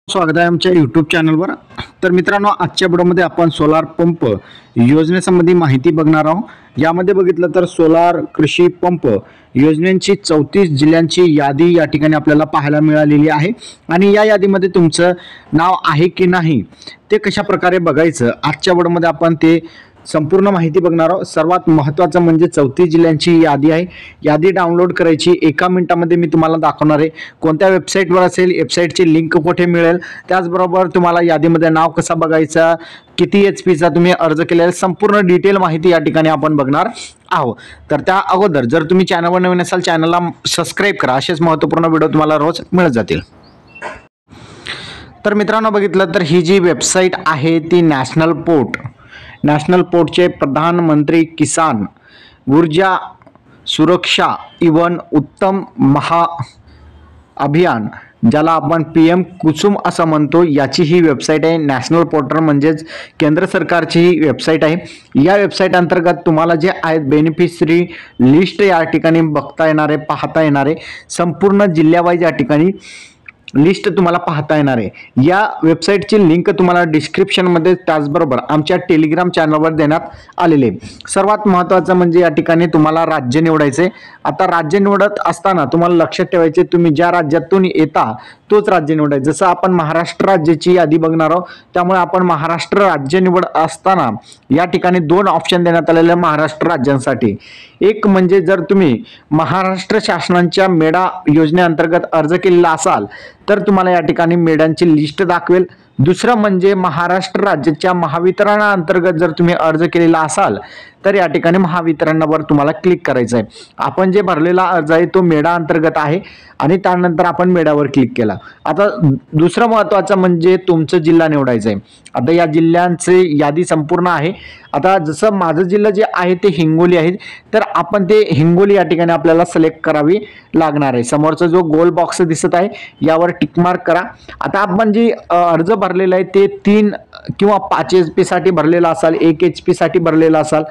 स्वागत आहे आमच्या यूट्यूब चॅनलवर। तर मित्रांनो, आजच्या व्हिडिओमध्ये आपण सोलार पंप योजनेसंबंधी माहिती बघणार आहोत। यामध्ये बघितलं तर सोलार कृषी पंप योजनेची 34 जिल्ह्यांची यादी या ठिकाणी आपल्याला पाहायला मिळालेली आहे आणि या यादीमध्ये तुमचं नाव आहे की नाही ते कशा प्रकारे बघायचं आजच्या व्हिडिओमध्ये आपण ते संपूर्ण माहिती बघणार आहोत। सर्वात महत्त्वाचं म्हणजे 34 जिल्ह्यांची यादी आहे। यादी डाउनलोड करायची 1 मिनिटामध्ये मी तुम्हाला दाखवणार आहे। कोणत्या वेबसाईटवर असेल, वेबसाईटची लिंक कुठे मिळेल, त्याचबरोबर तुम्हाला यादीमध्ये नाव कसा बघायचा, किती HP चा तुम्ही अर्ज केलेला, संपूर्ण डिटेल माहिती या ठिकाणी आपण बघणार आहोत। तर त्या अगोदर जर तुम्ही चॅनलवर नवीन असाल चॅनलला सबस्क्राइब करा, असेच महत्त्वपूर्ण व्हिडिओ तुम्हाला रोज मिळत जातील। तर मित्रांनो, बघितलं तर ही जी वेबसाईट आहे ती नॅशनल पोर्टचे प्रधानमंत्री किसान ऊर्जा सुरक्षा एवं उत्तम महा अभियान, ज्याला आपण PM कुसुम असं म्हणतो, याची ही वेबसाईट आहे। नॅशनल पोर्टल म्हणजेच केंद्र सरकारची ही वेबसाईट आहे। या वेबसाईट अंतर्गत तुम्हाला जे आहेत बेनिफिशरी लिस्ट या ठिकाणी बघता येणार आहे, पाहता येणार आहे। संपूर्ण जिल्ह्यावाईज या ठिकाणी लिस्ट तुम्हाला पाहता येणार आहे। या वेबसाईटची लिंक तुम्हाला डिस्क्रिप्शनमध्ये त्याचबरोबर आमच्या टेलिग्राम चॅनलवर देण्यात आलेले। सर्वात महत्त्वाचं म्हणजे या ठिकाणी तुम्हाला राज्य निवडायचे। आता राज्य निवडत असताना तुम्हाला लक्षात ठेवायचे, तुम्ही ज्या राज्यातून येता तोच राज्य निवडायचं। जसं आपण महाराष्ट्र राज्याची यादी बघणार आहोत, त्यामुळे आपण महाराष्ट्र राज्य निवड असताना या ठिकाणी 2 ऑप्शन देण्यात आलेले महाराष्ट्र राज्यांसाठी। एक म्हणजे जर तुम्ही महाराष्ट्र शासनाच्या मेडा योजनेअंतर्गत अर्ज केलेला असाल तर तुम्हाला या ठिकाणी मेडांची लिस्ट दाखवेल। दुसरं म्हणजे महाराष्ट्र राज्याच्या महावितरणाअंतर्गत जर तुम्ही अर्ज केलेला असाल तर या ठिकाणी महावितरणावर तुम्हाला क्लिक करायचं आहे। आपण जे भरलेला अर्ज आहे तो मेडा अंतर्गत आहे आणि त्यानंतर आपण मेडावर क्लिक केला। आता दुसरं महत्त्वाचं म्हणजे तुमचं जिल्हा निवडायचं आहे। आता या जिल्ह्यांची यादी संपूर्ण आहे। आता जसं माझं जिल्हा जे आहे ते हिंगोली आहे, तर आपण ते हिंगोली या ठिकाणी आपल्याला सिलेक्ट करावी लागणार आहे। समोरचा जो गोल बॉक्स दिसत आहे यावर टिक मार्क करा। आता आपण जे अर्ज भरलेला आहे ते 3 किंवा 5 HP साठी भरलेला असाल, 1 HP साठी भरलेला असाल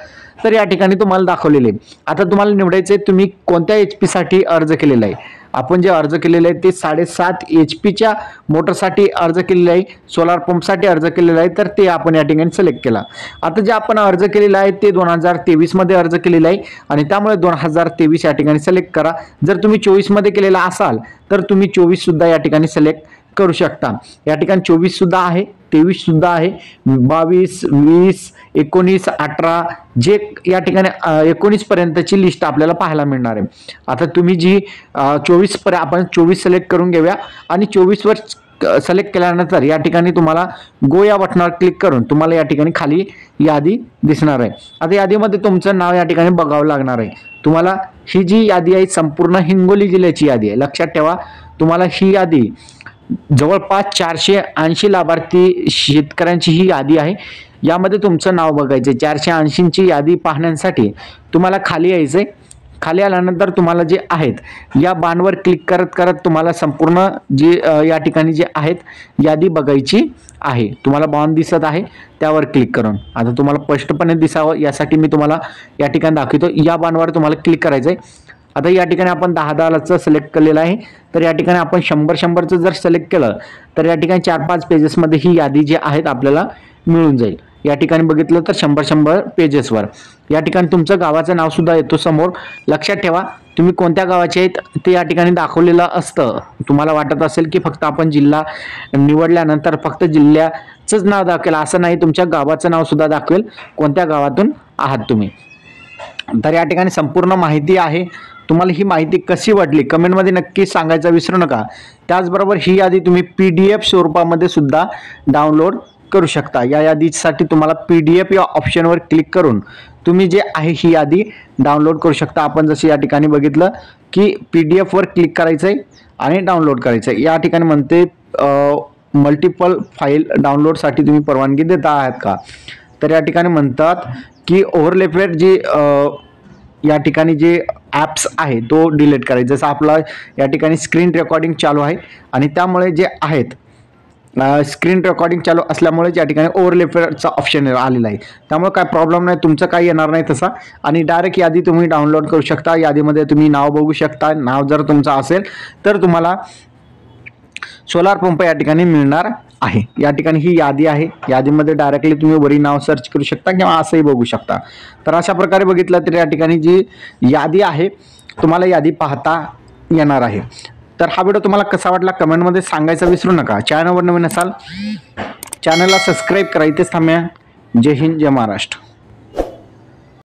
तर या ठिकाणी तुम्हाला दाखवलेले। आता तुम्हाला निवडायचे तुम्ही कोणत्या HP साठी अर्ज केलेला आहे। आपण जे अर्ज केलेले आहे ते 7.5 HP मोटरसाठी अर्ज केलेला आहे, सोलार पंपसाठी अर्ज केलेला आहे, तर ते आपण या ठिकाणी सिलेक्ट केला। आता जे आपण अर्ज केलेला आहे ते 2023 मध्ये अर्ज केलेला आहे आणि त्यामुळे 2023 या ठिकाणी सिलेक्ट करा। जर तुम्ही 24 मध्ये केलेला असाल तर तुम्ही 24 सुद्धा या ठिकाणी सिलेक्ट करू शकता। या ठिकाणी 24 सुद्धा आहे, 23 सुद्धा आहे, 22, 20, 19, 18 जे या ठिकाणी 19 पर्यंतची लिस्ट आपल्याला पाहायला मिळणार आहे। आता तुम्ही जी 24 पर्यंत आपण 24 सिलेक्ट करून घेऊया आणि 24 वर सिलेक्ट केल्यानंतर या ठिकाणी तुम्हाला गो या बटनावर क्लिक करून तुम्हाला या ठिकाणी खाली यादी दिसणार आहे। आता यादीमध्ये तुमचं नाव या ठिकाणी बघावं लागणार आहे। तुम्हाला ही जी यादी आहे संपूर्ण हिंगोली जिल्ह्याची यादी आहे। लक्षात ठेवा, तुम्हाला ही यादी जवळपास 480 लाभार्थी शेतकऱ्यांची ही यादी आहे। यामध्ये तुमचं नाव बघायचं। 480ची यादी पाहण्यासाठी तुम्हाला खाली यायचंय। खाली आल्यानंतर तुम्हाला जे आहेत या बाणवर क्लिक करत करत तुम्हाला संपूर्ण जे या ठिकाणी जे आहेत यादी बघायची आहे। तुम्हाला बाण दिसत आहे त्यावर क्लिक करून, आता तुम्हाला स्पष्टपणे दिसावं यासाठी मी तुम्हाला या ठिकाणी दाखवतो। या बाणवर तुम्हाला क्लिक करायचं आहे। आता या ठिकाणी आपण 10-10चं सिलेक्ट केलेलं आहे, तर या ठिकाणी आपण 100-100चं जर सिलेक्ट केलं तर या ठिकाणी 4-5 पेजेसमध्ये ही यादी जी आहेत आपल्याला मिळून जाईल। या ठिकाणी बघितलं तर 100-100 पेजेसवर या ठिकाणी तुमचं गावाचं नाव सुद्धा येतो समोर। लक्षात ठेवा, तुम्ही कोणत्या गावाचे आहेत ते या ठिकाणी दाखवलेलं असतं। तुम्हाला वाटत असेल की फक्त आपण जिल्हा निवडल्यानंतर फक्त जिल्ह्याचंच नाव दाखवेल, असं नाही, तुमच्या गावाचं नाव सुद्धा दाखवेल, कोणत्या गावातून आहात तुम्ही। तर या ठिकाणी संपूर्ण माहिती आहे। तुम्हाला ही माहिती कशी वाटली कमेंटमध्ये नक्की सांगायचं विसरू नका। त्याचबरोबर ही यादी तुम्ही PDF स्वरूपामध्ये सुद्धा डाउनलोड करू शकता। या यादीसाठी तुम्हाला PDF या ऑप्शनवर क्लिक करून तुम्ही जे आहे ही यादी डाउनलोड करू शकता। आपण जसे या ठिकाणी बघितलं की PDF वर क्लिक करायचं आहे आणि डाउनलोड करायचं आहे। या ठिकाणी म्हणते मल्टिपल फाईल डाउनलोडसाठी तुम्ही परवानगी देता आहात का, तर या ठिकाणी म्हणतात की ओव्हरलॅपवर जे या ठिकाणी जे ॲप्स आहे तो डिलीट करायचा। जसं आपला या ठिकाणी स्क्रीन रेकॉर्डिंग चालू आहे आणि त्यामुळे जे आहेत स्क्रीन रेकॉर्डिंग चालू असल्यामुळे या ठिकाणी ओव्हरलॅपचा ऑप्शन आलेला आहे, त्यामुळे काय प्रॉब्लेम नाही, तुमचं काही येणार नाही तसा। आणि डायरेक्ट यादी तुम्ही डाउनलोड करू शकता। यादीमध्ये तुम्ही नाव बघू शकता। नाव जर तुमचं असेल तर तुम्हाला सोलार पंप या ठिकाणी मिळणार आहे। या ठिकाणी ही यादी आहे, यादीमध्ये डायरेक्टली तुम्ही वरी नाव सर्च करू शकता किंवा असंही बघू शकता। तर अशा प्रकारे बघितलं तर या ठिकाणी जी यादी आहे तुम्हाला यादी पाहता येणार आहे। तर हा व्हिडिओ तुम्हाला कसा वाटला कमेंटमध्ये सांगायचं विसरू नका। चॅनलवर नवीन असाल चॅनलला सबस्क्राईब करा। इथेच थांबूया। जय हिंद, जय महाराष्ट्र।